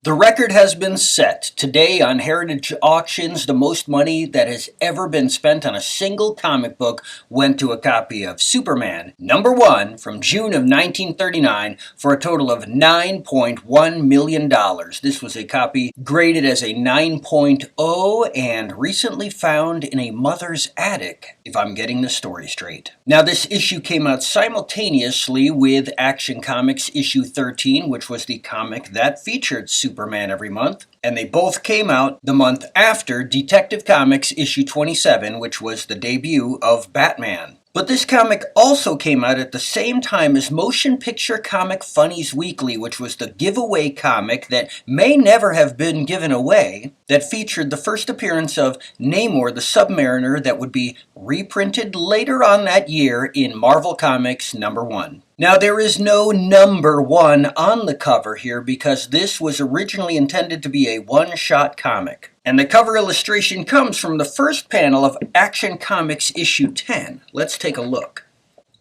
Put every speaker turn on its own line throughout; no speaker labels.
The record has been set. Today on Heritage Auctions, the most money that has ever been spent on a single comic book went to a copy of Superman #1 from June of 1939 for a total of $9.1 million. This was a copy graded as a 9.0 and recently found in a mother's attic, if I'm getting the story straight. Now, this issue came out simultaneously with Action Comics issue 13, which was the comic that featured Superman every month, and they both came out the month after Detective Comics issue 27, which was the debut of Batman. But this comic also came out at the same time as Motion Picture Comic Funnies Weekly, which was the giveaway comic that may never have been given away, that featured the first appearance of Namor the Submariner that would be reprinted later on that year in Marvel Comics #1. Now, there is no #1 on the cover here because this was originally intended to be a one-shot comic. And the cover illustration comes from the first panel of Action Comics issue 10. Let's take a look.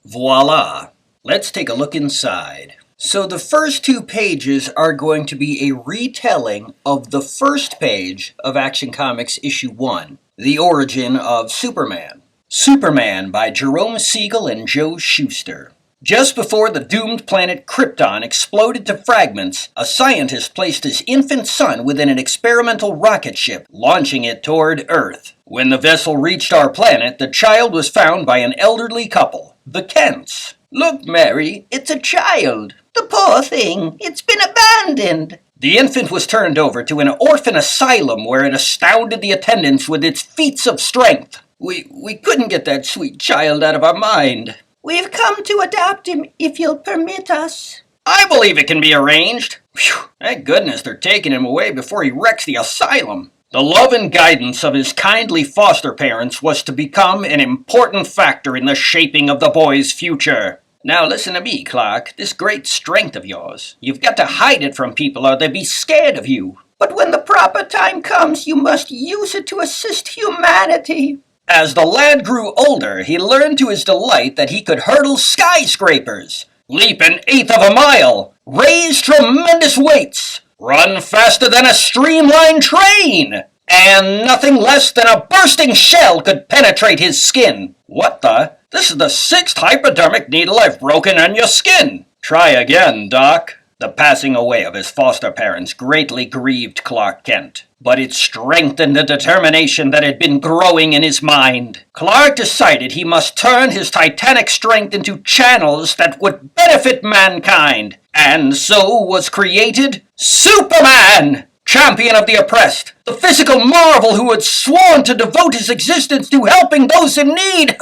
Voila! Let's take a look inside. So the first two pages are going to be a retelling of the first page of Action Comics issue 1, The Origin of Superman. Superman by Jerome Siegel and Joe Shuster. Just before the doomed planet Krypton exploded to fragments, a scientist placed his infant son within an experimental rocket ship, launching it toward Earth. When the vessel reached our planet, the child was found by an elderly couple, the Kents. "Look, Mary, it's a child." "The poor thing, it's been abandoned." The infant was turned over to an orphan asylum where it astounded the attendants with its feats of strength. We couldn't get that sweet child out of our mind.
"We've come to adopt him, if you'll permit us."
"I believe it can be arranged." Phew, thank goodness they're taking him away before he wrecks the asylum. The love and guidance of his kindly foster parents was to become an important factor in the shaping of the boy's future. Now listen to me, Clark. This great strength of yours, you've got to hide it from people or they'll be scared of you.
"But when the proper time comes, you must use it to assist humanity."
As the lad grew older, he learned to his delight that he could hurdle skyscrapers, leap an eighth of a mile, raise tremendous weights, run faster than a streamlined train, and nothing less than a bursting shell could penetrate his skin. What the? This is the 6th hypodermic needle I've broken on your skin. Try again, Doc. The passing away of his foster parents greatly grieved Clark Kent, but it strengthened the determination that had been growing in his mind. Clark decided he must turn his titanic strength into channels that would benefit mankind, and so was created Superman! Champion of the oppressed, the physical marvel who had sworn to devote his existence to helping those in need.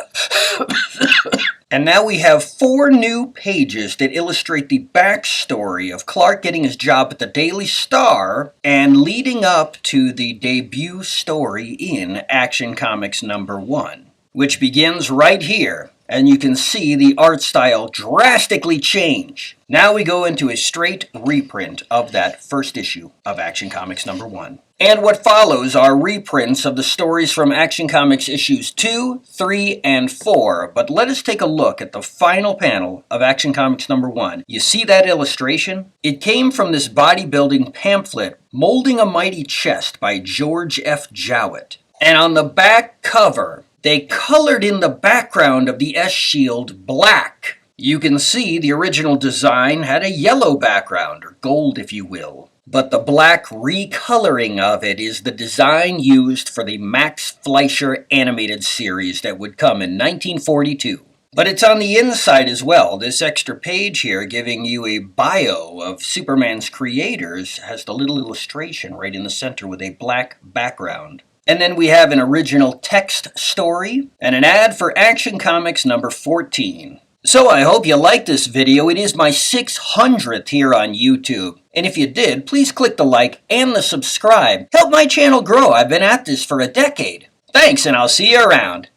And now we have 4 new pages that illustrate the backstory of Clark getting his job at the Daily Star and leading up to the debut story in Action Comics #1, which begins right here. And you can see the art style drastically change. Now we go into a straight reprint of that first issue of Action Comics #1. And what follows are reprints of the stories from Action Comics issues 2, 3, and 4. But let us take a look at the final panel of Action Comics #1. You see that illustration? It came from this bodybuilding pamphlet, Molding a Mighty Chest by George F. Jowett. And on the back cover, they colored in the background of the S-Shield black. You can see the original design had a yellow background, or gold if you will. But the black recoloring of it is the design used for the Max Fleischer animated series that would come in 1942. But it's on the inside as well. This extra page here giving you a bio of Superman's creators has the little illustration right in the center with a black background. And then we have an original text story and an ad for Action Comics #14. So I hope you liked this video. It is my 600th here on YouTube. And if you did, please click the like and the subscribe. Help my channel grow. I've been at this for a decade. Thanks, and I'll see you around.